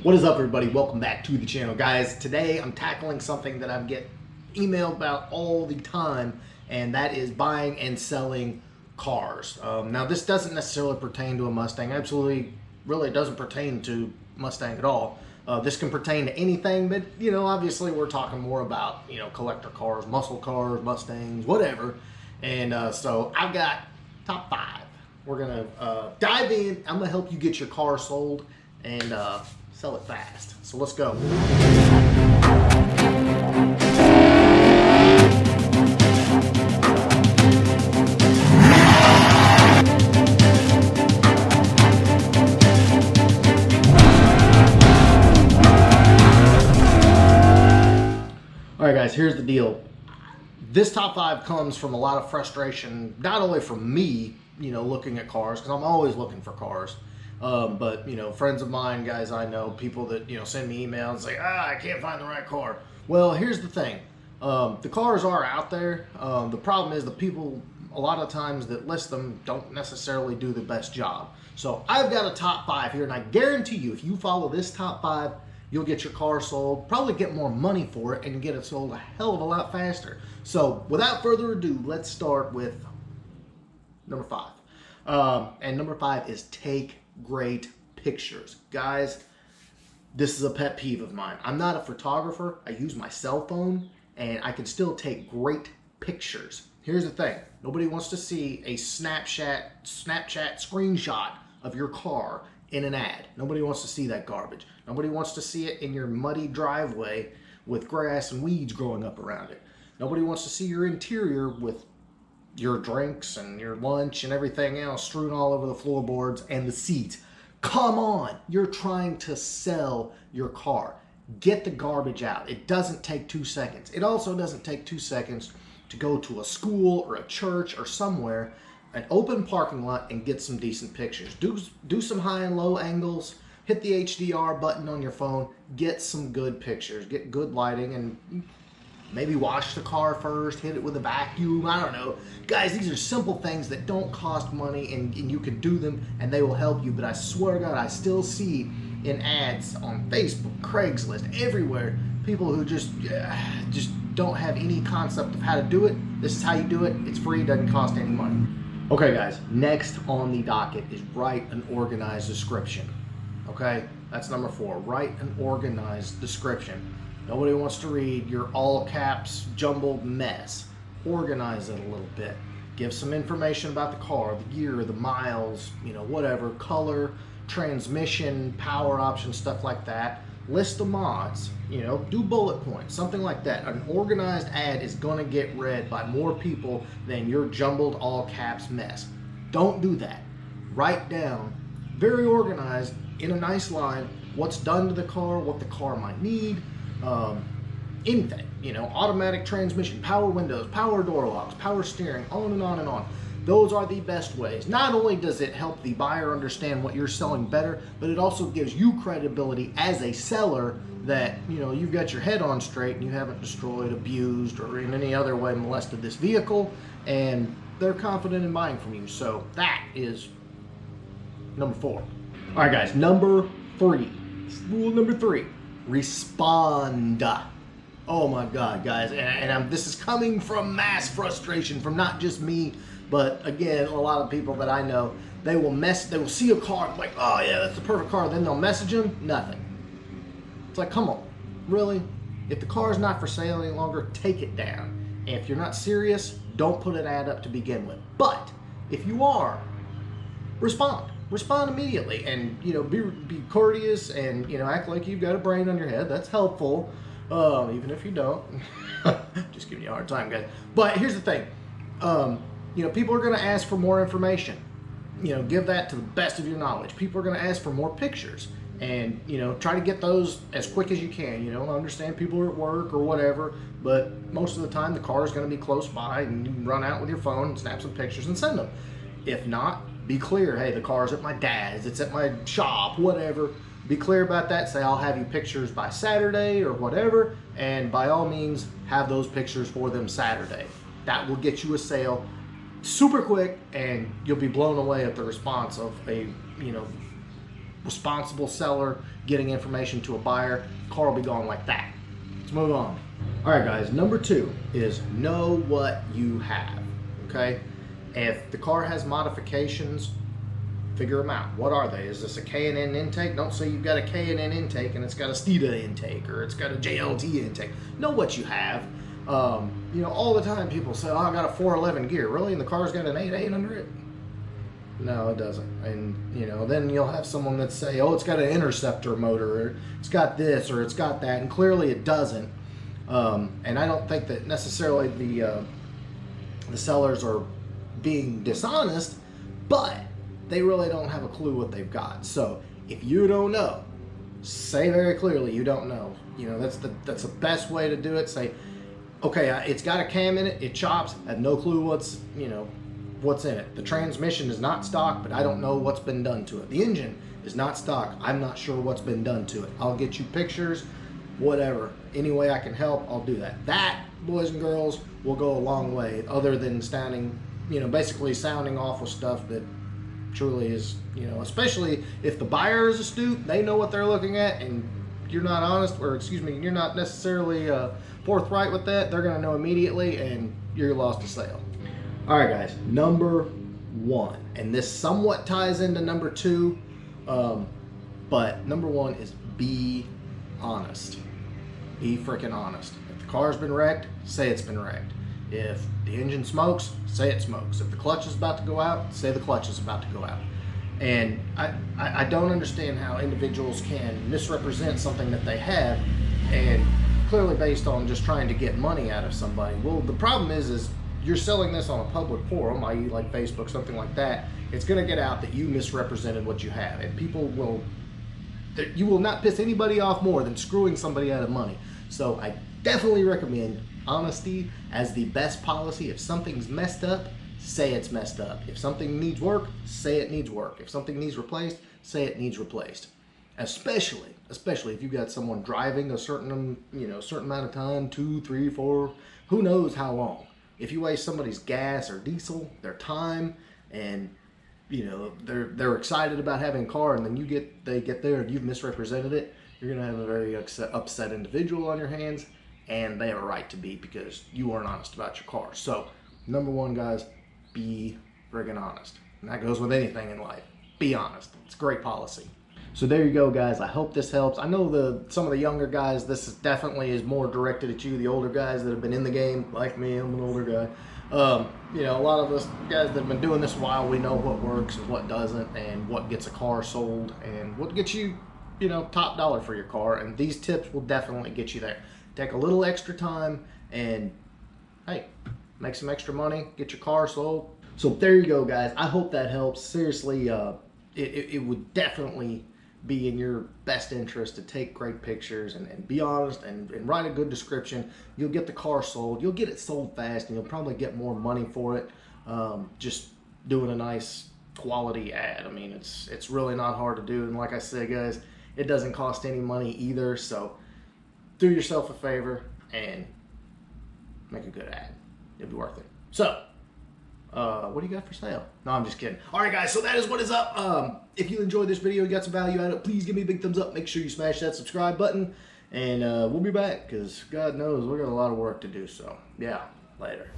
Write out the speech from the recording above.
What is up, everybody? Welcome back to the channel, guys. Today I'm tackling something that I get emailed about all the time, and that is buying and selling cars. Now this doesn't necessarily pertain to a Mustang. Absolutely, really doesn't pertain to Mustang at all. This can pertain to anything, but obviously we're talking more about collector cars, muscle cars, Mustangs, whatever. And so I've got top 5. We're gonna dive in. I'm gonna help you get your car sold and sell it fast. So let's go. All right, guys, here's the deal. This top 5 comes from a lot of frustration, not only from me, looking at cars, because I'm always looking for cars. But friends of mine, guys I know, people that send me emails and say, I can't find the right car. Well, here's the thing. The cars are out there. The problem is the people a lot of times that list them don't necessarily do the best job. So I've got a top 5 here, and I guarantee you if you follow this top 5, you'll get your car sold, probably get more money for it, and get it sold a hell of a lot faster. So without further ado, let's start with number 5. And number 5 is take great pictures. Guys, this is a pet peeve of mine. I'm not a photographer. I use my cell phone, and I can still take great pictures. Here's the thing. Nobody wants to see a Snapchat screenshot of your car in an ad. Nobody wants to see that garbage. Nobody wants to see it in your muddy driveway with grass and weeds growing up around it. Nobody wants to see your interior with your drinks and your lunch and everything else strewn all over the floorboards and the seats. Come on, you're trying to sell your car. Get the garbage out. It doesn't take 2 seconds. It also doesn't take 2 seconds to go to a school or a church or somewhere, an open parking lot, and get some decent pictures. Do some high and low angles. Hit the HDR button on your phone. Get some good pictures. Get good lighting, and maybe wash the car first, hit it with a vacuum, I don't know. Guys, these are simple things that don't cost money, and you can do them and they will help you. But I swear to God, I still see in ads on Facebook, Craigslist, everywhere, people who just don't have any concept of how to do it. This is how you do it. It's free, doesn't cost any money. Okay, guys, next on the docket is write an organized description. Okay, that's number 4. Write an organized description. Nobody wants to read your all caps jumbled mess. Organize it a little bit. Give some information about the car, the year, the miles, whatever, color, transmission, power options, stuff like that. List the mods, do bullet points, something like that. An organized ad is going to get read by more people than your jumbled all caps mess. Don't do that. Write down, very organized, in a nice line, what's done to the car, what the car might need, anything, automatic transmission, power windows, power door locks, power steering, on and on and on. Those are the best ways. Not only does it help the buyer understand what you're selling better, but it also gives you credibility as a seller that, you've got your head on straight and you haven't destroyed, abused, or in any other way molested this vehicle, and they're confident in buying from you. So that is number 4. All right, guys, number 3. Rule number 3. Respond. Oh my God, guys, and this is coming from mass frustration from not just me, but again, a lot of people that I know. They will see a car like, oh yeah, that's the perfect car. Then they'll message them, nothing. It's like, come on, really? If the car is not for sale any longer, take it down. And if you're not serious, don't put an ad up to begin with. But if you are, respond immediately, and be courteous, and act like you've got a brain on your head. That's helpful, even if you don't. Just giving you a hard time, guys. But here's the thing. People are going to ask for more information. Give that to the best of your knowledge. People are going to ask for more pictures, and try to get those as quick as you can. I understand people are at work or whatever, but most of the time the car is going to be close by, and you can run out with your phone and snap some pictures and send them. If not, be clear. Hey, the car's at my dad's, it's at my shop, whatever. Be clear about that. Say, I'll have you pictures by Saturday or whatever, and by all means, have those pictures for them Saturday. That will get you a sale super quick, and you'll be blown away at the response of a responsible seller getting information to a buyer, car will be gone like that. Let's move on. All right, guys, number 2 is know what you have, okay? If the car has modifications, figure them out. What are they? Is this a K&N intake? Don't say you've got a K&N intake and it's got a Steeda intake or it's got a JLT intake. Know what you have. You know, all the time people say, oh, I got a 411 gear. Really? And the car's got an 8.8 under it? No, it doesn't. And, you know, then you'll have someone that say, oh, it's got an Interceptor motor, or it's got this, or it's got that, and clearly it doesn't. And I don't think that necessarily the sellers are being dishonest, but they really don't have a clue what they've got. So if you don't know, say very clearly you don't know. You know, that's the best way to do it. Say, okay, it's got a cam in it, it chops, I have no clue what's in it. The transmission is not stock, but I don't know what's been done to it. The engine is not stock, I'm not sure what's been done to it. I'll get you pictures, whatever. Any way I can help, I'll do that. That, boys and girls, will go a long way, other than sounding, you know, basically sounding off with stuff that truly is, you know, especially if the buyer is astute, they know what they're looking at, and you're not honest, or excuse me, you're not necessarily forthright with that, they're going to know immediately, and you're lost a sale. All right, guys, number 1, and this somewhat ties into number 2, but number 1 is be honest. Be freaking honest. If the car's been wrecked, say it's been wrecked. If the engine smokes, say it smokes. If the clutch is about to go out, say the clutch is about to go out. And I don't understand how individuals can misrepresent something that they have, and clearly based on just trying to get money out of somebody. Well, the problem is you're selling this on a public forum, i.e. like Facebook, something like that. It's going to get out that you misrepresented what you have, and people will, you will not piss anybody off more than screwing somebody out of money. So I definitely recommend honesty as the best policy. If something's messed up, say it's messed up. If something needs work, say it needs work. If something needs replaced, say it needs replaced. Especially if you've got someone driving a certain, you know, certain amount of time, 2, 3, 4, who knows how long. If you waste somebody's gas or diesel, their time, and you know they're excited about having a car, and then they get there and you've misrepresented it, you're gonna have a very upset individual on your hands, and they have a right to be, because you weren't honest about your car. So number 1, guys, be friggin' honest. And that goes with anything in life. Be honest. It's great policy. So there you go, guys. I hope this helps. I know some of the younger guys, this is definitely more directed at you, the older guys that have been in the game, like me. I'm an older guy. You know, a lot of us guys that have been doing this a while, we know what works and what doesn't, and what gets a car sold, and what gets you, you know, top dollar for your car. And these tips will definitely get you there. Take a little extra time and, hey, make some extra money, get your car sold. So there you go, guys. I hope that helps. Seriously, it would definitely be in your best interest to take great pictures and be honest and write a good description. You'll get the car sold. You'll get it sold fast, and you'll probably get more money for it just doing a nice quality ad. I mean, it's really not hard to do. And like I said, guys, it doesn't cost any money either. So do yourself a favor and make a good ad. It'll be worth it. So what do you got for sale? No, I'm just kidding. All right, guys, so that is what is up. If you enjoyed this video, you got some value out of it, please give me a big thumbs up. Make sure you smash that subscribe button, and we'll be back, because God knows we got a lot of work to do. So yeah, later.